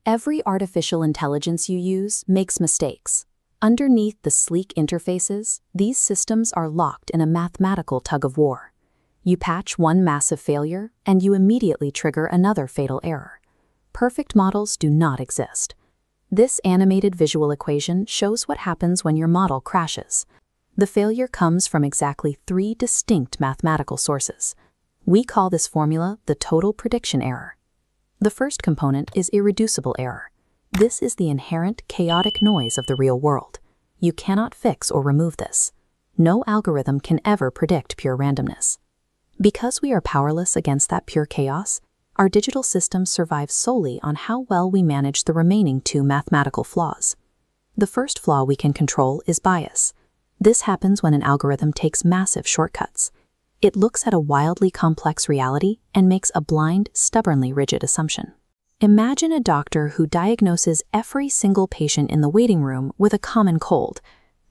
Every artificial intelligence you use makes mistakes. Underneath the sleek interfaces, these systems are locked in a mathematical tug-of-war. You patch one massive failure, and you immediately trigger another fatal error. Perfect models do not exist. This animated visual equation shows what happens when your model crashes. The failure comes from exactly 3 distinct mathematical sources. We call this formula the total prediction error. The first component is irreducible error. This is the inherent chaotic noise of the real world. You cannot fix or remove this. No algorithm can ever predict pure randomness. Because we are powerless against that pure chaos, our digital systems survive solely on how well we manage the remaining 2 mathematical flaws. The first flaw we can control is bias. This happens when an algorithm takes massive shortcuts. It looks at a wildly complex reality and makes a blind, stubbornly rigid assumption. Imagine a doctor who diagnoses every single patient in the waiting room with a common cold.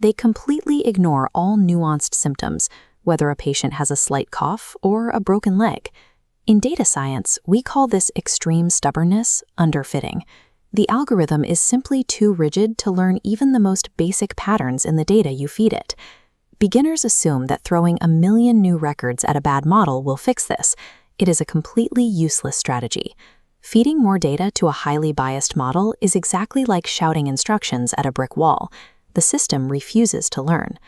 They completely ignore all nuanced symptoms, whether a patient has a slight cough or a broken leg. In data science, we call this extreme stubbornness underfitting. The algorithm is simply too rigid to learn even the most basic patterns in the data you feed it. Beginners assume that throwing a million new records at a bad model will fix this. It is a completely useless strategy. Feeding more data to a highly biased model is exactly like shouting instructions at a brick wall. The system refuses to learn.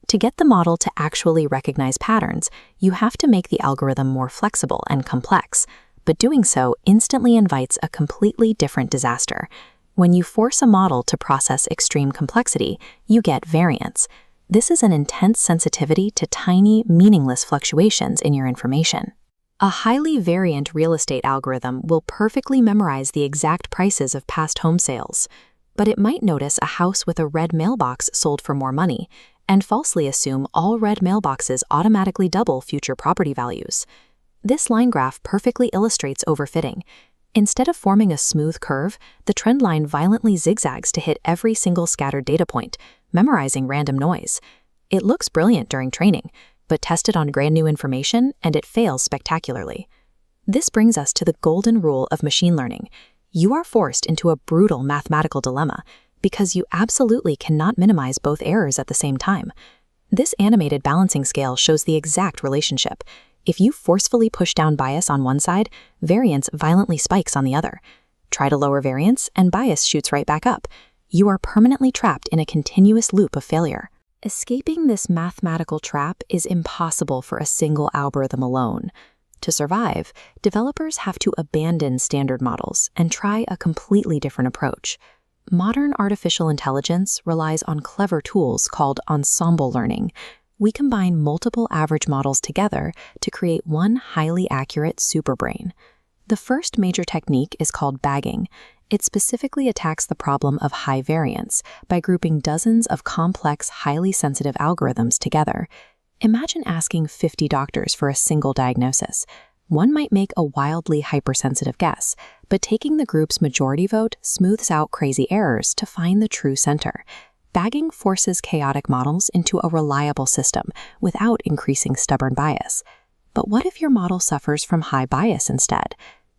To get the model to actually recognize patterns, you have to make the algorithm more flexible and complex, but doing so instantly invites a completely different disaster. When you force a model to process extreme complexity, you get variance. This is an intense sensitivity to tiny, meaningless fluctuations in your information. A highly variant real estate algorithm will perfectly memorize the exact prices of past home sales, but it might notice a house with a red mailbox sold for more money, and falsely assume all red mailboxes automatically double future property values. This line graph perfectly illustrates overfitting. Instead of forming a smooth curve, the trend line violently zigzags to hit every single scattered data point, memorizing random noise. It looks brilliant during training, but test it on brand new information and it fails spectacularly. This brings us to the golden rule of machine learning. You are forced into a brutal mathematical dilemma, because you absolutely cannot minimize both errors at the same time. This animated balancing scale shows the exact relationship. If you forcefully push down bias on one side, variance violently spikes on the other. Try to lower variance, and bias shoots right back up. You are permanently trapped in a continuous loop of failure. Escaping this mathematical trap is impossible for a single algorithm alone. To survive, developers have to abandon standard models and try a completely different approach. Modern artificial intelligence relies on clever tools called ensemble learning. We combine multiple average models together to create one highly accurate superbrain. The first major technique is called bagging. It specifically attacks the problem of high variance by grouping dozens of complex, highly sensitive algorithms together. Imagine asking 50 doctors for a single diagnosis. One might make a wildly hypersensitive guess, but taking the group's majority vote smooths out crazy errors to find the true center. Bagging forces chaotic models into a reliable system without increasing stubborn bias. But what if your model suffers from high bias instead?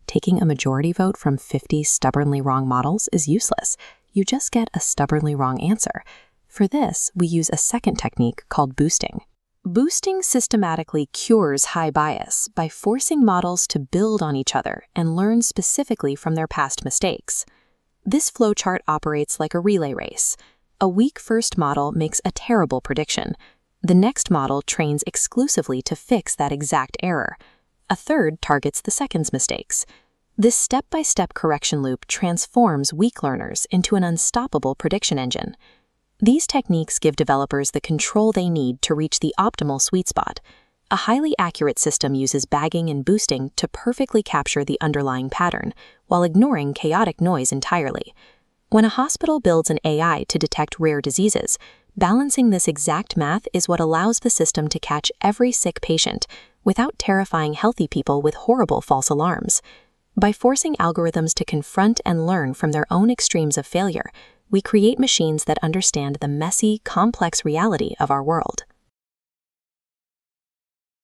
Taking a majority vote from 50 stubbornly wrong models is useless. You just get a stubbornly wrong answer. For this, we use a second technique called boosting. Boosting systematically cures high bias by forcing models to build on each other and learn specifically from their past mistakes. This flowchart operates like a relay race. A weak first model makes a terrible prediction. The next model trains exclusively to fix that exact error. A third targets the second's mistakes. This step-by-step correction loop transforms weak learners into an unstoppable prediction engine. These techniques give developers the control they need to reach the optimal sweet spot. A highly accurate system uses bagging and boosting to perfectly capture the underlying pattern, while ignoring chaotic noise entirely. When a hospital builds an AI to detect rare diseases, balancing this exact math is what allows the system to catch every sick patient without terrifying healthy people with horrible false alarms. By forcing algorithms to confront and learn from their own extremes of failure, we create machines that understand the messy, complex reality of our world.